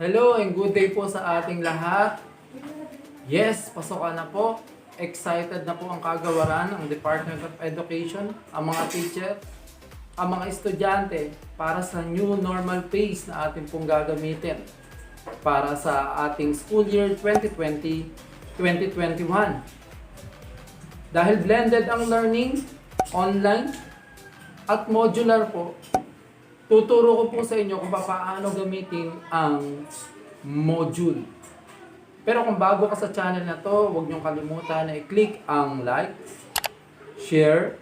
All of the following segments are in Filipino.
Hello and good day po sa ating lahat. Yes, pasokan na po. Excited na po ang kagawaran, ang Department of Education, ang mga teacher, ang mga estudyante para sa new normal phase na ating pong gagamitin para sa ating school year 2020-2021. Dahil blended ang learning, online at modular po, tuturo ko po sa inyo kung paano gamitin ang module. Pero kung bago ka sa channel na to, huwag niyong kalimutan na i-click ang like, share,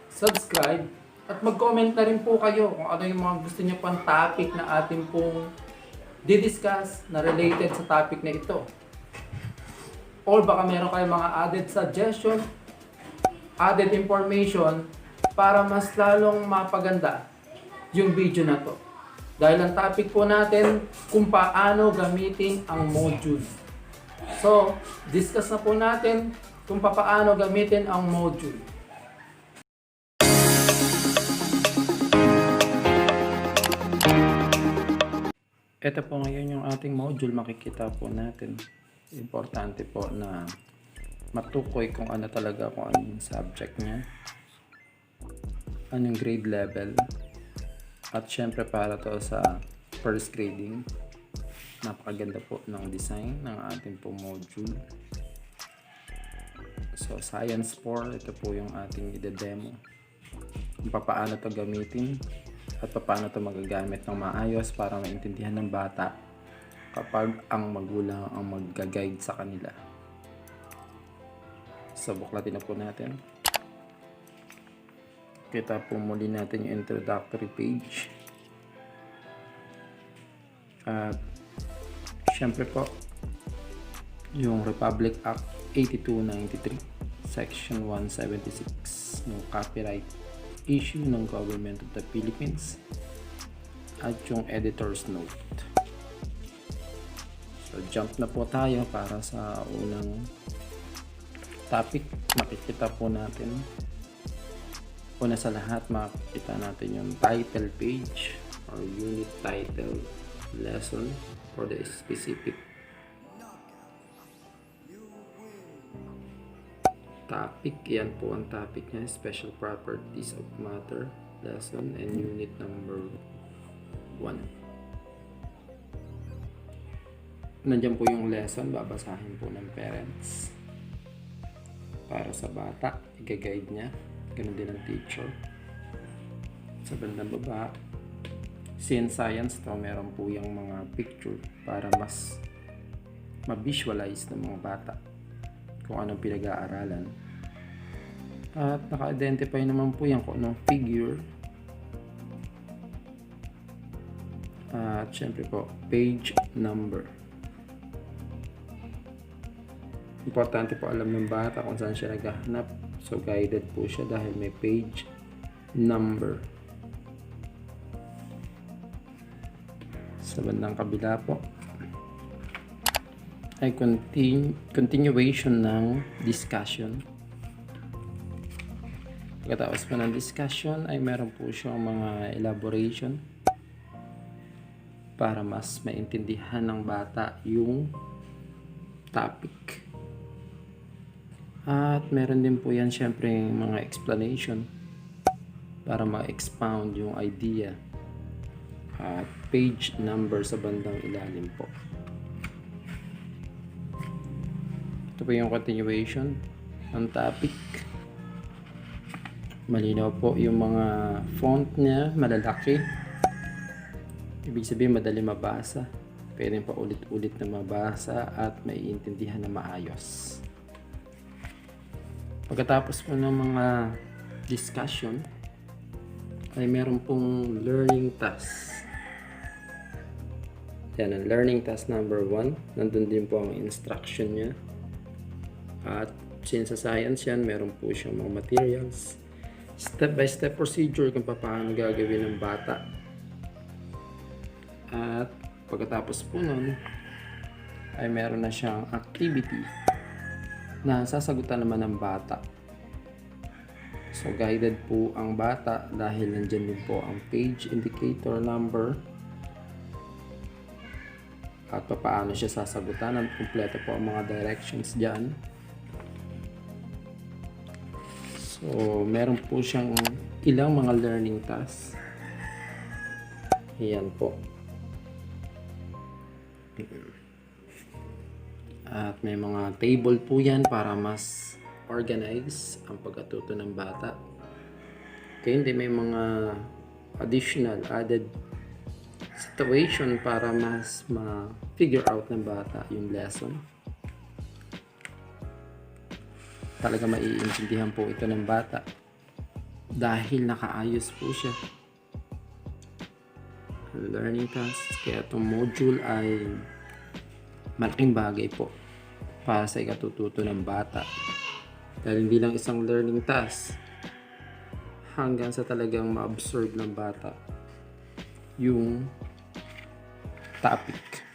subscribe, at mag-comment na rin po kayo kung ano yung mga gusto niyo pang topic na ating pong didiscuss na related sa topic na ito. Or baka meron kayong mga added suggestion, added information para mas lalong mapaganda yung video na to. Dahil ang topic po natin kung paano gamitin ang module. So, discuss na po natin kung paano gamitin ang module. Ito po ngayon yung ating module, makikita po natin. Importante po na matukoy kung ano talaga, kung ano yung subject niya, anong grade level. At syempre para to sa first grading, napakaganda po ng design ng ating po module. So science 4, ito po yung ating ide-demo. Kung paano to gamitin at paano to magagamit ng maayos para maintindihan ng bata kapag ang magulang ang mag-guide sa kanila. So buklatin na po natin. Kita po muli natin yung introductory page. At syempre po, yung Republic Act 8293, Section 176, yung copyright issue ng Government of the Philippines, at yung editor's note. So jump na po tayo para sa unang topic. Makikita po natin, una sa lahat, makikita natin yung title page or unit title lesson for the specific topic. Yan po ang topic niya, special properties of matter lesson, and unit number 1. Nandiyan po yung lesson, babasahin po ng parents para sa bata, i-guide niya. Ganun din ang teacher. Sa bandang baba, science to, meron po yung mga picture para mas ma-visualize ng mga bata kung anong pinag-aaralan. At naka-identify naman po yan kung anong figure. At syempre po, page number. Importante po alam ng bata kung saan siya naghahanap. So guided po siya dahil may page number. Sa bandang kabila po ay continuation ng discussion. Pagkatapos po ng discussion ay meron po siyang mga elaboration para mas maintindihan ng bata yung topic. At meron din po yan syempre mga explanation para ma-expound yung idea. At page number sa bandang ilalim po. Ito po yung continuation ng topic. Malinaw po yung mga font niya, malalaki. Ibig sabihin madali mabasa. Pwede pa ulit-ulit na mabasa at maiintindihan na maayos. Pagkatapos po ng mga discussion, ay meron pong learning task. Yan, ang learning task number 1. Nandun din po ang instruction niya. At since sa science yan, meron po siyang mga materials. Step-by-step procedure kung paano gagawin ng bata. At pagkatapos po nun, ay meron na siyang activity na sasagutan naman ng bata. So guided po ang bata dahil nandyan din po ang page indicator number at paano siya sasagutan. At kumpleto po ang mga directions dyan. So, meron po siyang ilang mga learning tasks. Ayan po. At may mga table po yan para mas organize ang pagkatuto ng bata. Kaya hindi may mga additional added situation para mas ma-figure out ng bata yung lesson. Talaga maiintindihan po ito ng bata dahil nakaayos po siya. Learning task, kaya itong module ay malaking bagay po para sa ikatututo ng bata. Dahil hindi lang isang learning task, hanggang sa talagang ma-absorb ng bata yung topic.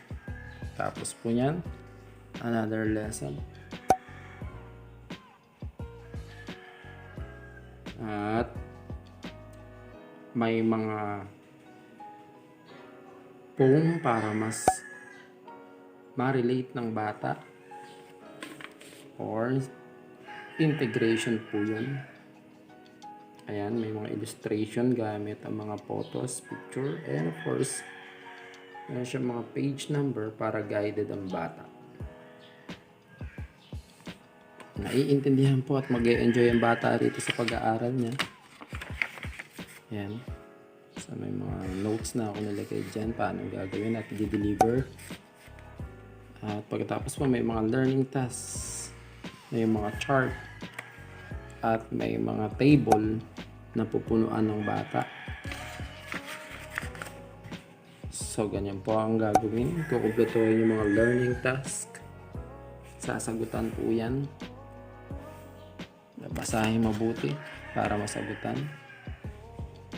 Tapos po yan, another lesson. At may mga poem para mas ma-relate ng bata or integration po yun. Ayan, may mga illustration gamit ang mga photos, picture, and of course, meron siya mga page number para guided ang bata. Naiintindihan po at mag-e-enjoy ang bata rito sa pag-aaral niya. Ayan. So, may mga notes na ako nilagay dyan paano gagawin at i-deliver. At pagkatapos po may mga learning tasks, may mga chart, at may mga table na pupunuan ng bata. So, ganyan po ang gagawin. Kukumpletuhin yung mga learning task. Sasagutan po yan. Basahin mabuti para masagutan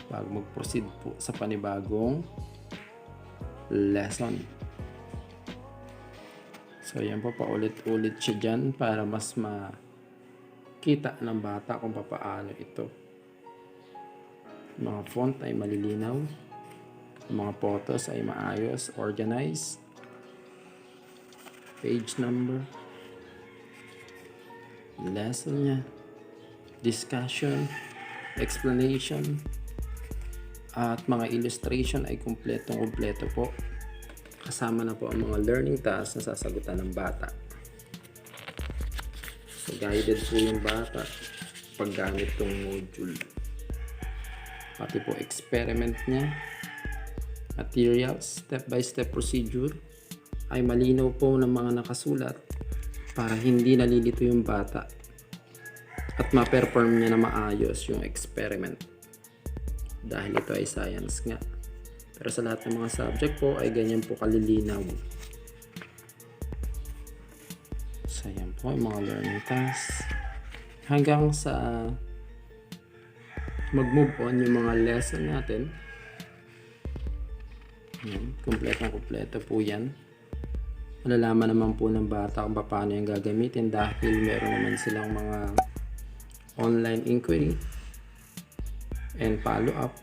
bago mag-proceed po sa panibagong lesson. So, yan po, paulit-ulit siya dyan para mas makita ng bata kung paano ito. Mga font ay malilinaw. Mga photos ay maayos, organized. Page number. Lesson niya. Discussion. Explanation. At mga illustration ay kumpleto po. Kasama na po ang mga learning tasks na sasagutan ng bata. So, guided po yung bata paggamit tong module. Pati po experiment niya, materials, step-by-step procedure ay malinaw po ng mga nakasulat para hindi nalilito yung bata at ma-perform niya na maayos yung experiment. Dahil ito ay science nga. Pero sa lahat ng mga subject po ay ganyan po kalilinaw. So yan po yung mga learning tasks. Hanggang sa mag-move on yung mga lesson natin. Yan, kumpleto po yan. Malalaman naman po ng bata kung paano yung gagamitin dahil meron naman silang mga online inquiry and follow-up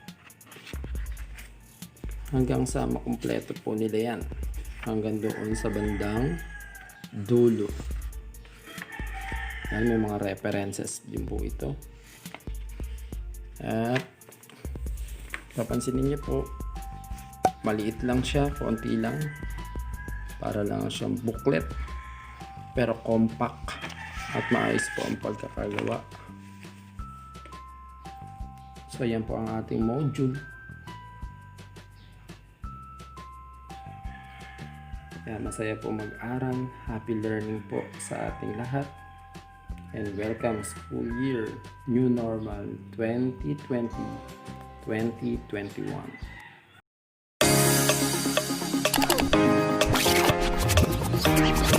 hanggang sa makumpleto po nila yan hanggang doon sa bandang dulo. Yan, may mga references din po ito. At papansinin niyo po, maliit lang siya, konti lang, para lang siyang booklet pero compact at maayos po ang pagkakagawa. So yan po ang ating module. Kaya masaya po mag-aral. Happy learning po sa ating lahat. And welcome school year, new normal 2020-2021.